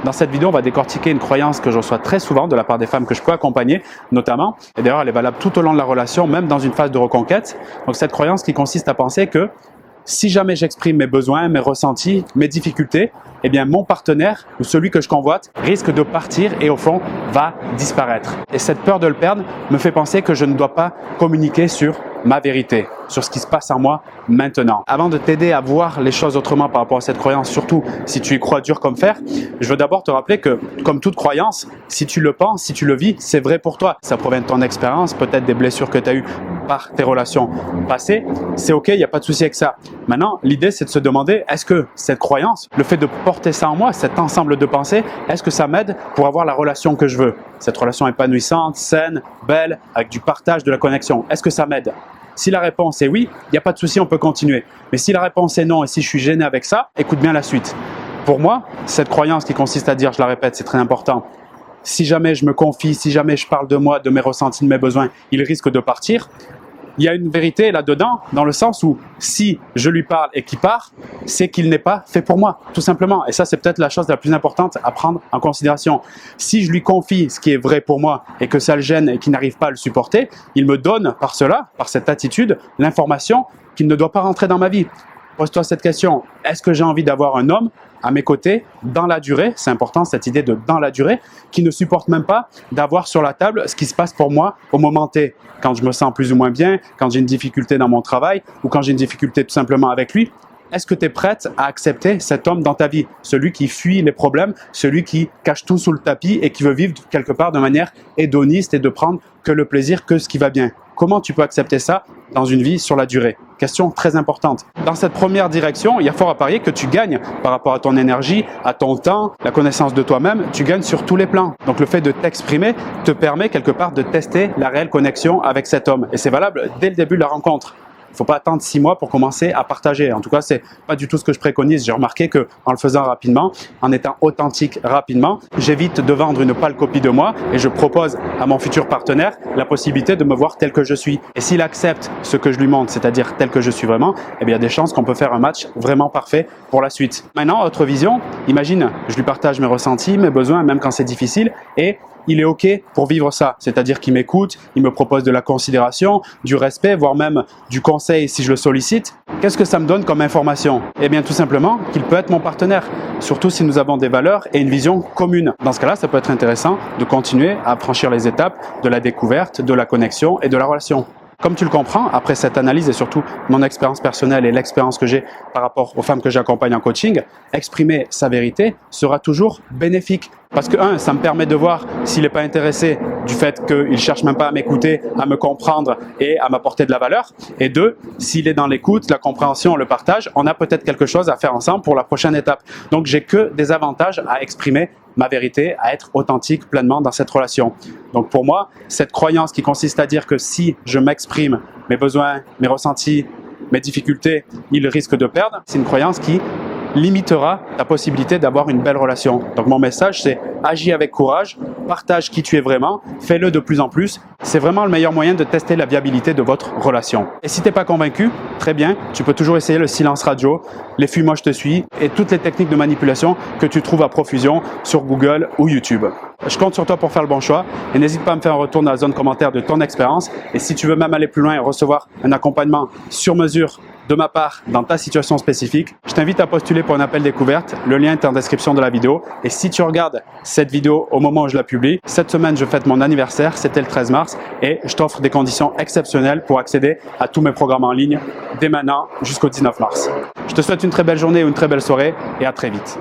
Dans cette vidéo, on va décortiquer une croyance que je reçois très souvent de la part des femmes que je peux accompagner, notamment, et d'ailleurs elle est valable tout au long de la relation, même dans une phase de reconquête. Donc cette croyance qui consiste à penser que si jamais j'exprime mes besoins, mes ressentis, mes difficultés, eh bien mon partenaire ou celui que je convoite risque de partir et au fond va disparaître. Et cette peur de le perdre me fait penser que je ne dois pas communiquer sur ma vérité, sur ce qui se passe en moi maintenant. Avant de t'aider à voir les choses autrement par rapport à cette croyance, surtout si tu y crois dur comme fer, je veux d'abord te rappeler que, comme toute croyance, si tu le penses, si tu le vis, c'est vrai pour toi. Ça provient de ton expérience, peut-être des blessures que tu as eues par tes relations passées. C'est OK, il n'y a pas de souci avec ça. Maintenant, l'idée, c'est de se demander, est-ce que cette croyance, le fait de porter ça en moi, cet ensemble de pensées, est-ce que ça m'aide pour avoir la relation que je veux? Cette relation épanouissante, saine, belle, avec du partage, de la connexion. Est-ce que ça m'aide? Si la réponse est oui, il n'y a pas de souci, on peut continuer. Mais si la réponse est non et si je suis gêné avec ça, écoute bien la suite. Pour moi, cette croyance qui consiste à dire, je la répète, c'est très important, si jamais je me confie, si jamais je parle de moi, de mes ressentis, de mes besoins, il risque de partir. Il y a une vérité là-dedans, dans le sens où si je lui parle et qu'il part, c'est qu'il n'est pas fait pour moi, tout simplement. Et ça, c'est peut-être la chose la plus importante à prendre en considération. Si je lui confie ce qui est vrai pour moi et que ça le gêne et qu'il n'arrive pas à le supporter, il me donne par cela, par cette attitude, l'information qu'il ne doit pas rentrer dans ma vie. Pose-toi cette question, est-ce que j'ai envie d'avoir un homme à mes côtés dans la durée, c'est important cette idée de dans la durée, qui ne supporte même pas d'avoir sur la table ce qui se passe pour moi au moment T, quand je me sens plus ou moins bien, quand j'ai une difficulté dans mon travail ou quand j'ai une difficulté tout simplement avec lui. Est-ce que tu es prête à accepter cet homme dans ta vie, celui qui fuit les problèmes, celui qui cache tout sous le tapis et qui veut vivre quelque part de manière hédoniste et de prendre que le plaisir, que ce qui va bien? Comment tu peux accepter ça dans une vie sur la durée? Question très importante. Dans cette première direction, il y a fort à parier que tu gagnes par rapport à ton énergie, à ton temps, la connaissance de toi-même, tu gagnes sur tous les plans. Donc le fait de t'exprimer te permet quelque part de tester la réelle connexion avec cet homme. Et c'est valable dès le début de la rencontre. Il ne faut pas attendre 6 mois pour commencer à partager. En tout cas, c'est pas du tout ce que je préconise. J'ai remarqué que en le faisant rapidement, en étant authentique rapidement, j'évite de vendre une pâle copie de moi et je propose à mon futur partenaire la possibilité de me voir tel que je suis. Et s'il accepte ce que je lui montre, c'est-à-dire tel que je suis vraiment, eh bien, il y a des chances qu'on peut faire un match vraiment parfait pour la suite. Maintenant, autre vision, imagine, je lui partage mes ressentis, mes besoins, même quand c'est difficile, et il est OK pour vivre ça, c'est-à-dire qu'il m'écoute, il me propose de la considération, du respect, voire même du conseil si je le sollicite. Qu'est-ce que ça me donne comme information? Eh bien tout simplement qu'il peut être mon partenaire, surtout si nous avons des valeurs et une vision commune. Dans ce cas-là, ça peut être intéressant de continuer à franchir les étapes de la découverte, de la connexion et de la relation. Comme tu le comprends, après cette analyse et surtout mon expérience personnelle et l'expérience que j'ai par rapport aux femmes que j'accompagne en coaching, exprimer sa vérité sera toujours bénéfique. Parce que, ça me permet de voir s'il n'est pas intéressé du fait qu'il ne cherche même pas à m'écouter, à me comprendre et à m'apporter de la valeur. Et 2, s'il est dans l'écoute, la compréhension, le partage, on a peut-être quelque chose à faire ensemble pour la prochaine étape. Donc, j'ai que des avantages à exprimer ma vérité, à être authentique pleinement dans cette relation. Donc, pour moi, cette croyance qui consiste à dire que si je m'exprime mes besoins, mes ressentis, mes difficultés, il risque de perdre, c'est une croyance qui limitera ta possibilité d'avoir une belle relation. Donc mon message, c'est agis avec courage, partage qui tu es vraiment, fais-le de plus en plus. C'est vraiment le meilleur moyen de tester la viabilité de votre relation. Et si tu n'es pas convaincu, très bien, tu peux toujours essayer le silence radio, les fuis-moi je te suis et toutes les techniques de manipulation que tu trouves à profusion sur Google ou YouTube. Je compte sur toi pour faire le bon choix et n'hésite pas à me faire un retour dans la zone commentaire de ton expérience. Et si tu veux même aller plus loin et recevoir un accompagnement sur mesure de ma part dans ta situation spécifique, je t'invite à postuler pour un appel découverte. Le lien est en description de la vidéo. Et si tu regardes cette vidéo au moment où je la publie, cette semaine je fête mon anniversaire, c'était le 13 mars, et je t'offre des conditions exceptionnelles pour accéder à tous mes programmes en ligne dès maintenant jusqu'au 19 mars. Je te souhaite une très belle journée ou une très belle soirée et à très vite.